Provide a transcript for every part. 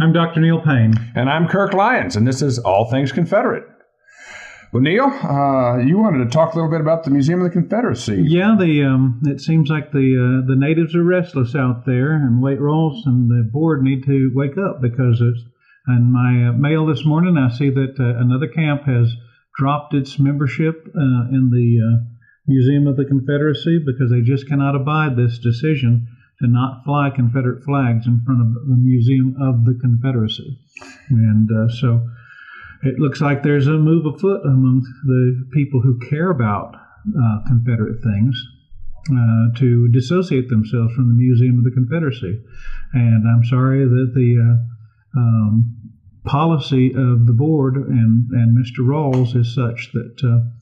I'm Dr. Neil Payne. And I'm Kirk Lyons, and this is All Things Confederate. Well, Neil, you wanted to talk a little bit about the Museum of the Confederacy. Yeah, it seems like the natives are restless out there, and Wait Rawls and the board need to wake up because in my mail this morning I see that another camp has dropped its membership in the Museum of the Confederacy because they just cannot abide this decision to not fly Confederate flags in front of the Museum of the Confederacy. And so it looks like there's a move afoot among the people who care about Confederate things to dissociate themselves from the Museum of the Confederacy. And I'm sorry that the policy of the board and Mr. Rawls is such that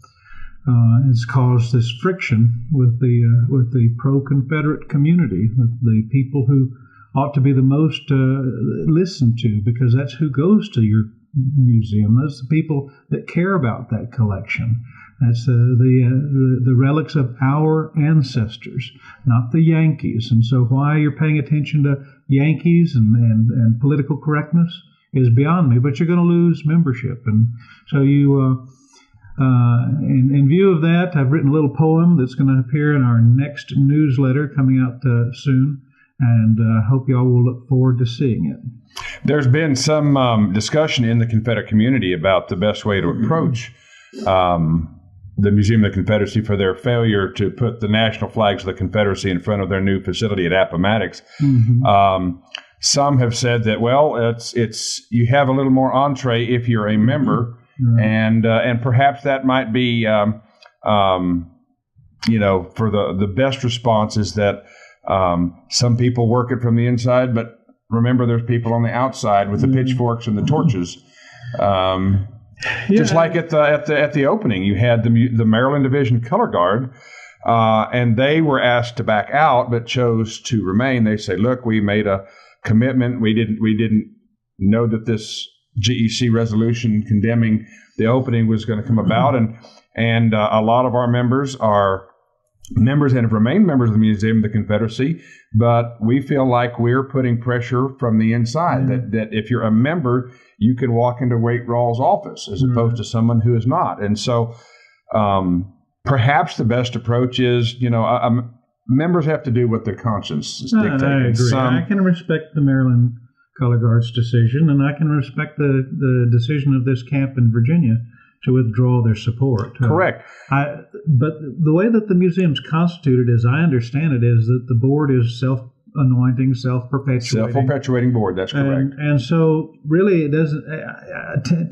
it's caused this friction with the pro-Confederate community, the people who ought to be the most listened to, because that's who goes to your museum. That's the people that care about that collection. That's the relics of our ancestors, not the Yankees. And so why you're paying attention to Yankees and political correctness is beyond me, but you're going to lose membership. And so you, in view of that, I've written a little poem that's going to appear in our next newsletter coming out soon, and I hope y'all will look forward to seeing it. There's been some discussion in the Confederate community about the best way to approach the Museum of the Confederacy for their failure to put the national flags of the Confederacy in front of their new facility at Appomattox. Mm-hmm. Some have said that, well, it's you have a little more entree if you're a member, mm-hmm. and perhaps that might be, for the best response is that some people work it from the inside, but remember, there's people on the outside with the pitchforks and the torches. Just like at the opening, you had the Maryland Division Color Guard, and they were asked to back out, but chose to remain. They say, "Look, we made a commitment. We didn't know that this GEC resolution condemning the opening was going to come about, and a lot of our members are." Members and have remained members of the Museum of the Confederacy, but we feel like we're putting pressure from the inside, that if you're a member, you can walk into Wait Rawls' office as opposed to someone who is not. And so perhaps the best approach is, members have to do what their conscience dictates. I agree. I can respect the Maryland Color Guard's decision, and I can respect the decision of this camp in Virginia to withdraw their support. Correct. But the way that the museum's constituted, as I understand it, is that the board is self-anointing, self-perpetuating. Self-perpetuating board, that's correct. And so really it doesn't,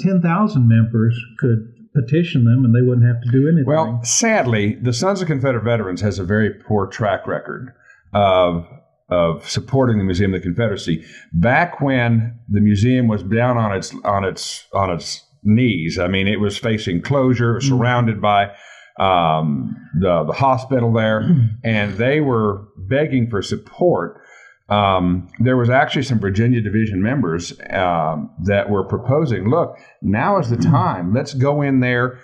10,000 members could petition them and they wouldn't have to do anything. Well, sadly, the Sons of Confederate Veterans has a very poor track record of supporting the Museum of the Confederacy. Back when the museum was down on its knees. I mean, it was facing closure, surrounded by the hospital there, and they were begging for support. There was actually some Virginia Division members that were proposing, look, now is the time. Let's go in there,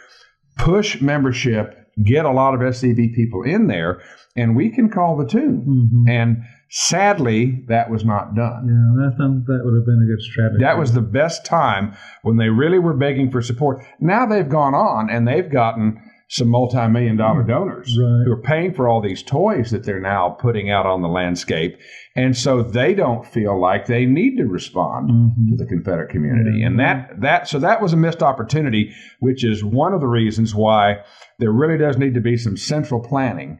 push membership, get a lot of SCV people in there, and we can call the tune. Mm-hmm. And sadly, that was not done. Yeah, I think that would have been a good strategy. That was the best time when they really were begging for support. Now they've gone on and they've gotten some multi-million-dollar donors who are paying for all these toys that they're now putting out on the landscape. And so they don't feel like they need to respond to the Confederate community. And that was a missed opportunity, which is one of the reasons why there really does need to be some central planning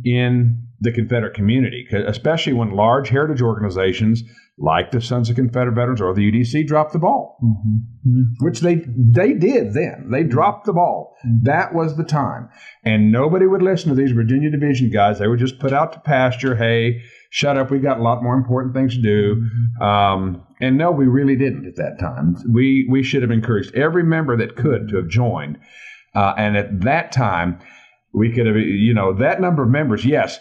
in the Confederate community, especially when large heritage organizations like the Sons of Confederate Veterans or the UDC dropped the ball, which they did then. They dropped the ball. That was the time. And nobody would listen to these Virginia Division guys. They were just put out to pasture. Hey, shut up. We've got a lot more important things to do. And no, we really didn't at that time. We should have encouraged every member that could to have joined. And at that time, we could have, that number of members, yes,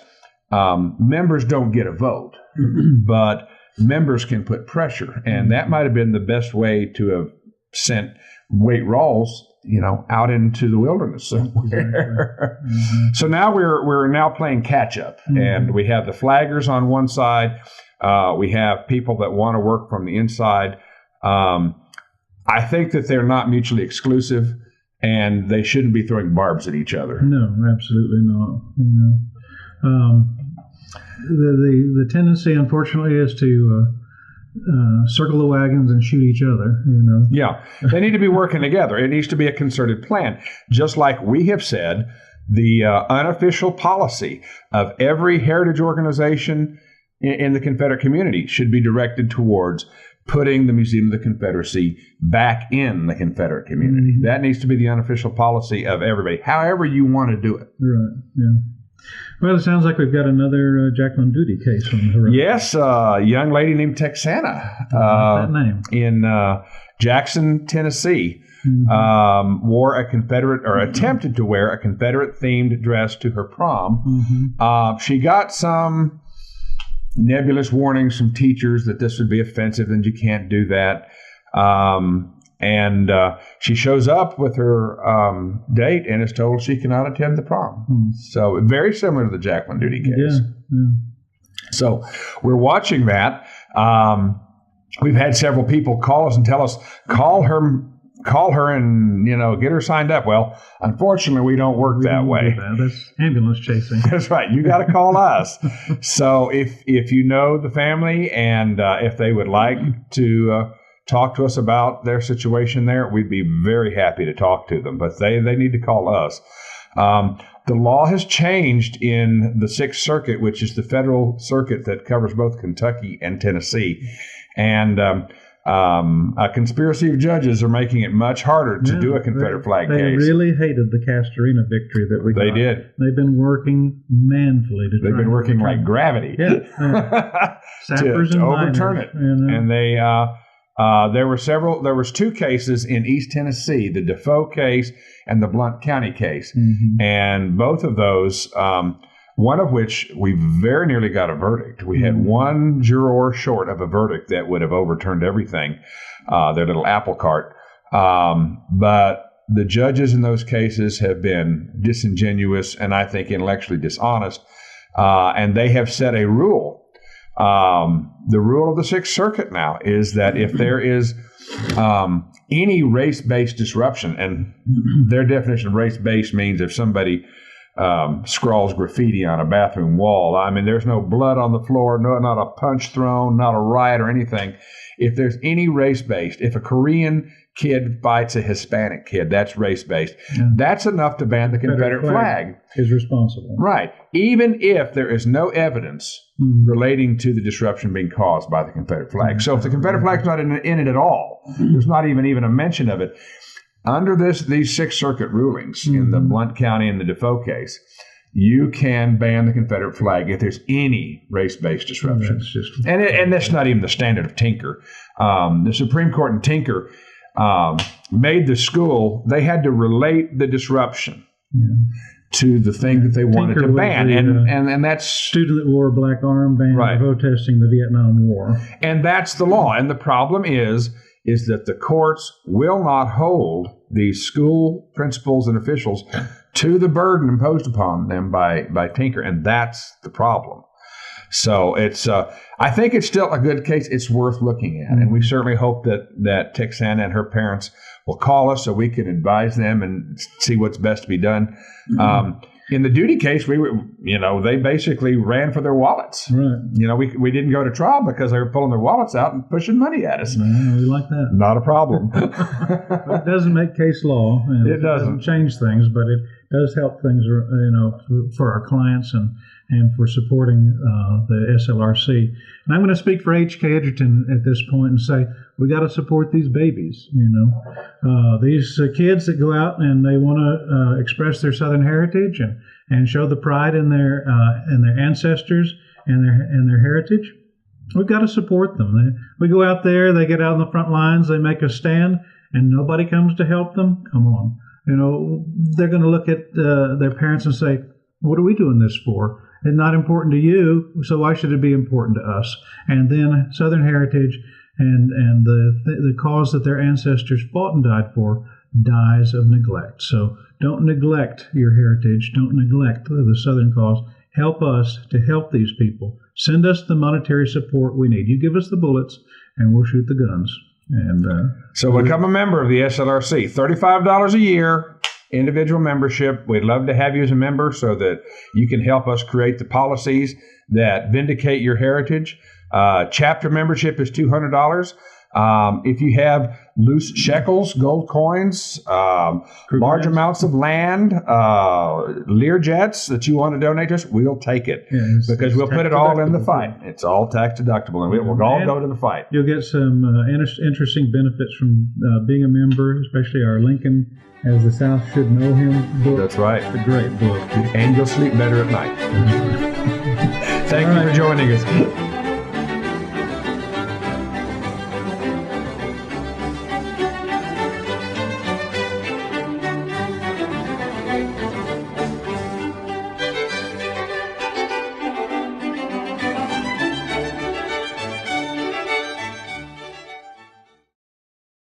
members don't get a vote, but members can put pressure. And that might have been the best way to have sent Wait Rawls, out into the wilderness somewhere. So now we're now playing catch up, and we have the flaggers on one side. We have people that want to work from the inside. I think that they're not mutually exclusive, and they shouldn't be throwing barbs at each other. No, absolutely not. The tendency, unfortunately, is to circle the wagons and shoot each other. Yeah, they need to be working together. It needs to be a concerted plan, just like we have said. The unofficial policy of every heritage organization in the Confederate community should be directed towards putting the Museum of the Confederacy back in the Confederate community. Mm-hmm. That needs to be the unofficial policy of everybody, however you want to do it. Right, yeah. Well, it sounds like we've got another Jacqueline Doody case on the horizon. Yes, a young lady named Texana that name. In Jackson, Tennessee, wore a Confederate, or attempted to wear a Confederate-themed dress to her prom. Mm-hmm. She got some nebulous warnings from teachers that this would be offensive and you can't do that. And she shows up with her date and is told she cannot attend the prom. Mm. So very similar to the Jacqueline Doody case. Yeah, yeah. So we're watching that. We've had several people call us and tell us, call her and, get her signed up. Well, unfortunately, we don't work that way. That's ambulance chasing. That's right. You got to call us. So if you know the family and if they would like to talk to us about their situation there, we'd be very happy to talk to them. But they need to call us. The law has changed in the Sixth Circuit, which is the federal circuit that covers both Kentucky and Tennessee. And a conspiracy of judges are making it much harder to do a Confederate flag case. They really hated the Castorina victory that we got. They did. They've been working manfully to They've been working like gravity Sappers to and overturn it. And they there was two cases in East Tennessee, the Defoe case and the Blount County case. Mm-hmm. And both of those, one of which we very nearly got a verdict. We had one juror short of a verdict that would have overturned everything, their little apple cart. But the judges in those cases have been disingenuous and I think intellectually dishonest. And they have set a rule. The rule of the Sixth Circuit now is that if there is any race-based disruption, and their definition of race-based means if somebody scrawls graffiti on a bathroom wall. I mean, there's no blood on the floor, not a punch thrown, not a riot or anything. If there's any race-based, if a Korean kid fights a Hispanic kid, that's race-based. Yeah. That's enough to ban the Confederate flag. Is responsible. Right. Even if there is no evidence relating to the disruption being caused by the Confederate flag. So if the Confederate flag's not in it at all, there's not even a mention of it. Under these Sixth Circuit rulings in the Blount County and the Defoe case, you can ban the Confederate flag if there's any race-based disruption. And that's not even the standard of Tinker. The Supreme Court in Tinker made the school, they had to relate the disruption to the thing that they wanted to ban. And that's student that wore a black armband protesting the Vietnam War. And that's the law. And the problem is that the courts will not hold these school principals and officials to the burden imposed upon them by Tinker, and that's the problem. So it's, I think it's still a good case. It's worth looking at, and we certainly hope that Texana and her parents will call us so we can advise them and see what's best to be done. In the Doody case, they basically ran for their wallets. Right. We didn't go to trial because they were pulling their wallets out and pushing money at us. We like that. Not a problem. It doesn't make case law. And it doesn't change things, but it does help things, for our clients and for supporting the SLRC. And I'm going to speak for H.K. Edgerton at this point and say, we got to support these babies, these kids that go out and they want to express their Southern heritage and show the pride in their ancestors and their heritage. We've got to support them. We go out there, they get out on the front lines, they make a stand, and nobody comes to help them. Come on. They're going to look at their parents and say, what are we doing this for? It's not important to you, so why should it be important to us? And then Southern heritage and the cause that their ancestors fought and died for dies of neglect. So don't neglect your heritage. Don't neglect the Southern cause. Help us to help these people. Send us the monetary support we need. You give us the bullets, and we'll shoot the guns. And so become a member of the SLRC. $35 a year. Individual membership. We'd love to have you as a member so that you can help us create the policies that vindicate your heritage. Chapter membership is $200. If you have loose shekels, gold coins, large amounts of land, Learjets that you want to donate to us, we'll take it because we'll put it all in the fight. It's all tax deductible, and we'll all go to the fight. You'll get some interesting benefits from being a member, especially our Lincoln as the South Should Know Him book. That's right. It's a great book. And you'll sleep better at night. Thank you for joining us.